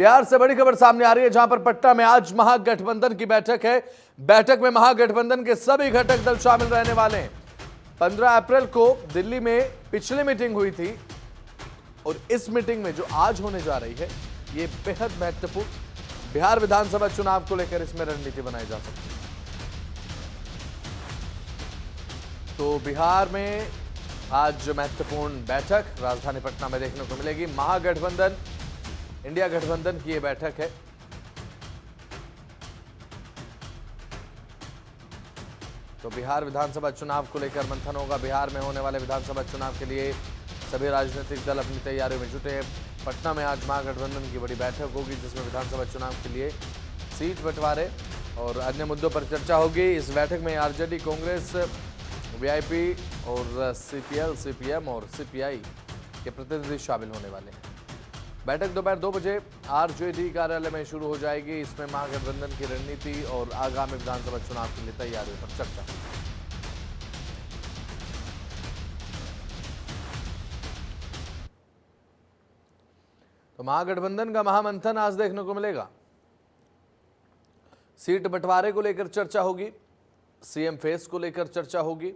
बिहार से बड़ी खबर सामने आ रही है, जहां पर पटना में आज महागठबंधन की बैठक है। बैठक में महागठबंधन के सभी घटक दल शामिल रहने वाले हैं। 15 अप्रैल को दिल्ली में पिछली मीटिंग हुई थी और इस मीटिंग में जो आज होने जा रही है ये बेहद महत्वपूर्ण बिहार विधानसभा चुनाव को लेकर इसमें रणनीति बनाई जा सकती है। तो बिहार में आज महत्वपूर्ण बैठक राजधानी पटना में देखने को मिलेगी। महागठबंधन इंडिया गठबंधन की यह बैठक है। तो बिहार विधानसभा चुनाव को लेकर मंथन होगा। बिहार में होने वाले विधानसभा चुनाव के लिए सभी राजनीतिक दल अपनी तैयारियों में जुटे हैं। पटना में आज महागठबंधन की बड़ी बैठक होगी, जिसमें विधानसभा चुनाव के लिए सीट बंटवारे और अन्य मुद्दों पर चर्चा होगी। इस बैठक में आरजेडी, कांग्रेस, वीआईपी और सीपीएल, सीपीएम और सीपीआई के प्रतिनिधि शामिल होने वाले हैं। बैठक दोपहर 2 बजे आरजेडी कार्यालय में शुरू हो जाएगी। इसमें महागठबंधन की रणनीति और आगामी विधानसभा चुनाव के लिए तैयारियों पर चर्चा। तो महागठबंधन का महामंथन आज देखने को मिलेगा। सीट बंटवारे को लेकर चर्चा होगी, सीएम फेस को लेकर चर्चा होगी,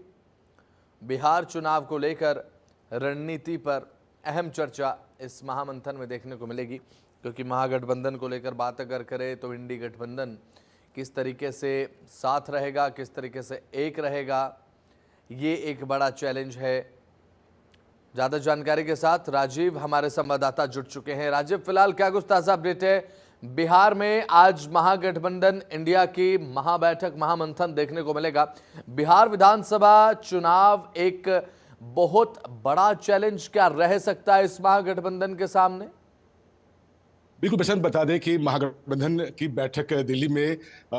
बिहार चुनाव को लेकर रणनीति पर अहम चर्चा इस महामंथन में देखने को मिलेगी। क्योंकि महागठबंधन को लेकर बात अगर करें तो इंडी गठबंधन किस तरीके से साथ रहेगा, किस तरीके से एक रहेगा, ये एक बड़ा चैलेंज है। ज़्यादा जानकारी के साथ राजीव हमारे संवाददाता जुड़ चुके हैं। राजीव, फिलहाल क्या कुछ ताज़ा अपडेट है? बिहार में आज महागठबंधन इंडिया की महाबैठक, महामंथन देखने को मिलेगा। बिहार विधानसभा चुनाव एक बहुत बड़ा चैलेंज क्या रह सकता है इस महागठबंधन के सामने? बिल्कुल बसंत, बता दें कि महागठबंधन की बैठक दिल्ली में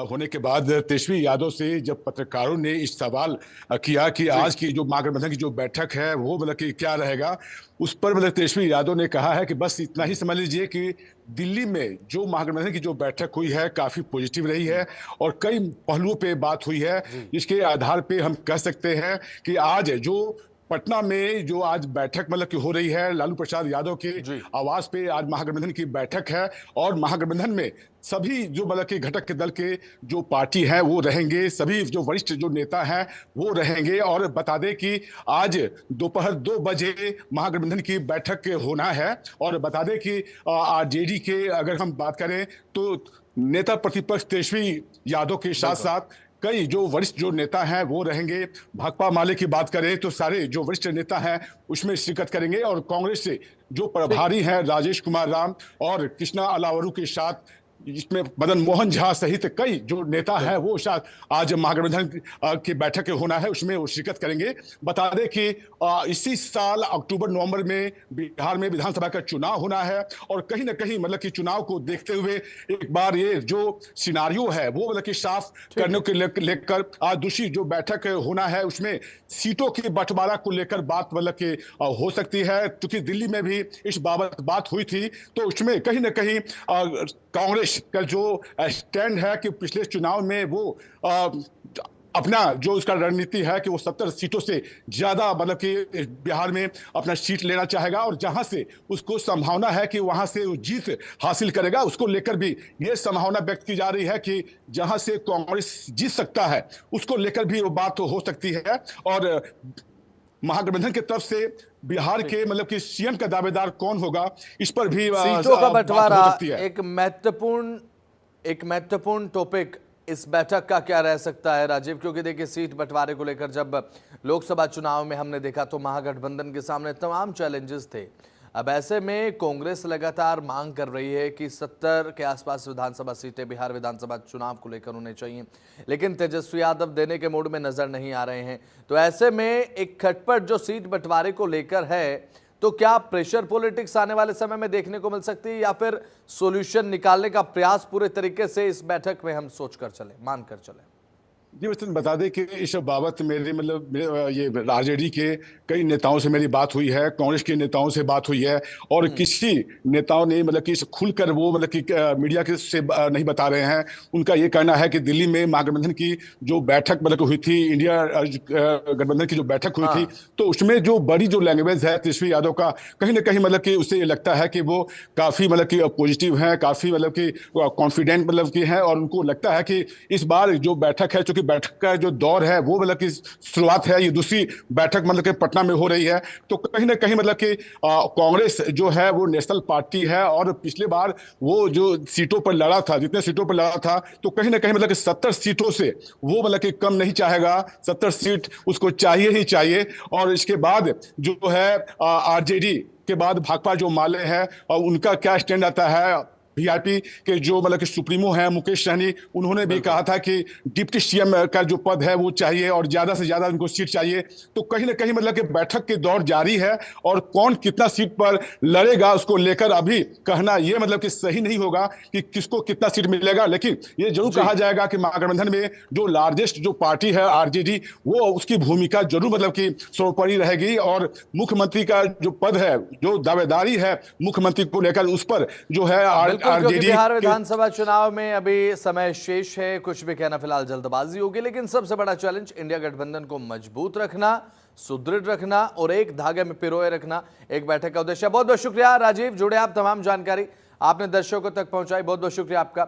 होने के बाद तेजस्वी यादव से जब पत्रकारों ने इस सवाल किया कि आज की जो महागठबंधन की जो बैठक है वो मतलब कि क्या रहेगा, उस पर मतलब तेजस्वी यादव ने कहा है कि बस इतना ही समझ लीजिए कि दिल्ली में जो महागठबंधन की जो बैठक हुई है काफी पॉजिटिव रही है और कई पहलुओं पे बात हुई है। इसके आधार पे हम कह सकते हैं कि आज जो पटना में जो आज बैठक मतलब की हो रही है, लालू प्रसाद यादव के आवास पे आज महागठबंधन की बैठक है और महागठबंधन में सभी जो मतलब के घटक के दल के जो पार्टी है वो रहेंगे, सभी जो वरिष्ठ जो नेता हैं वो रहेंगे। और बता दें कि आज दोपहर 2 बजे महागठबंधन की बैठक होना है। और बता दें कि आरजेडी के अगर हम बात करें तो नेता प्रतिपक्ष तेजस्वी यादव के साथ साथ कई जो वरिष्ठ जो नेता हैं वो रहेंगे। भाकपा माले की बात करें तो सारे जो वरिष्ठ नेता हैं उसमें शिरकत करेंगे और कांग्रेस से जो प्रभारी हैं राजेश कुमार राम और कृष्णा अलावरू के साथ इसमें मदन मोहन झा सहित कई जो नेता हैं वो शायद आज महागठबंधन की बैठक होना है उसमें वो शिरकत करेंगे। बता दें कि इसी साल अक्टूबर नवंबर में बिहार में विधानसभा का चुनाव होना है और कहीं ना कहीं मतलब कि चुनाव को देखते हुए एक बार ये जो सिनारियो है वो मतलब कि साफ करने को लेकर आज दूसरी जो बैठक होना है उसमें सीटों के बंटवारा को लेकर बात मतलब कि हो सकती है। क्योंकि दिल्ली में भी इस बाबत बात हुई थी तो उसमें कहीं ना कहीं कांग्रेस का जो स्टैंड है कि पिछले चुनाव में वो अपना जो उसका रणनीति है कि वो 70 सीटों से ज्यादा मतलब कि बिहार में अपना सीट लेना चाहेगा और जहां से उसको संभावना है कि वहां से वो जीत हासिल करेगा, उसको लेकर भी ये संभावना व्यक्त की जा रही है कि जहां से कांग्रेस जीत सकता है उसको लेकर भी वो बात हो सकती है। और महागठबंधन की तरफ से बिहार के मतलब कि सीएम का दावेदार कौन होगा इस पर भी सीटों का बंटवारा एक महत्वपूर्ण टॉपिक इस बैठक का क्या रह सकता है राजीव? क्योंकि देखिए सीट बंटवारे को लेकर जब लोकसभा चुनाव में हमने देखा तो महागठबंधन के सामने तमाम चैलेंजेस थे। अब ऐसे में कांग्रेस लगातार मांग कर रही है कि 70 के आसपास विधानसभा सीटें बिहार विधानसभा चुनाव को लेकर उन्हें चाहिए, लेकिन तेजस्वी यादव देने के मूड में नजर नहीं आ रहे हैं। तो ऐसे में एक खटपट जो सीट बंटवारे को लेकर है, तो क्या प्रेशर पॉलिटिक्स आने वाले समय में देखने को मिल सकती है या फिर सॉल्यूशन निकालने का प्रयास पूरे तरीके से इस बैठक में हम सोचकर चले, मानकर चले? जी वैसे बता दें कि इस बाबत ये आरजेडी के कई नेताओं से मेरी बात हुई है, कांग्रेस के नेताओं से बात हुई है, और किसी नेताओं ने कि इस खुलकर वो मीडिया के से नहीं बता रहे हैं। उनका ये कहना है कि दिल्ली में महागठबंधन की जो बैठक हुई थी, इंडिया गठबंधन की जो बैठक हुई थी, तो उसमें जो बड़ी जो लैंग्वेज है तेजस्वी यादव का, कहीं ना कहीं कि उससे ये लगता है कि वो काफी कि पॉजिटिव है, काफी कि कॉन्फिडेंट की है, और उनको लगता है कि इस बार जो बैठक है, चूंकि बैठक का जो दौर है वो की शुरुआत है, ये दूसरी बैठक कि पटना में हो रही है, तो कहीं ना कहीं कि कांग्रेस जो है वो नेशनल पार्टी है, और पिछले बार वो जो सीटों पर लड़ा था, जितने सीटों पर लड़ा था, तो कहीं ना कहीं कि 70 सीटों से वो कि कम नहीं चाहेगा, 70 सीट उसको चाहिए ही चाहिए। और इसके बाद जो है आरजेडी के बाद भाकपा जो माले है, और उनका क्या स्टैंड आता है, वीआईपी के जो कि सुप्रीमो है मुकेश सहनी, उन्होंने भी कहा था कि डिप्टी सीएम का जो पद है वो चाहिए, और ज्यादा से ज्यादा उनको सीट चाहिए। तो कहीं ना कहीं कि बैठक के दौर जारी है, और कौन कितना सीट पर लड़ेगा उसको लेकर अभी कहना ये कि सही नहीं होगा कि किसको कितना सीट मिलेगा। लेकिन ये जरूर कहा जाएगा कि महागठबंधन में जो लार्जेस्ट जो पार्टी है आरजेडी, वो उसकी भूमिका जरूर कि सर्वोपरि रहेगी, और मुख्यमंत्री का जो पद है, जो दावेदारी है मुख्यमंत्री को लेकर, उस पर जो है क्योंकि बिहार विधानसभा चुनाव में अभी समय शेष है, कुछ भी कहना फिलहाल जल्दबाजी होगी। लेकिन सबसे बड़ा चैलेंज इंडिया गठबंधन को मजबूत रखना, सुदृढ़ रखना और एक धागे में पिरोए रखना एक बैठक का उद्देश्य। बहुत बहुत शुक्रिया राजीव, जुड़े आप, तमाम जानकारी आपने दर्शकों तक पहुंचाई, बहुत बहुत शुक्रिया आपका।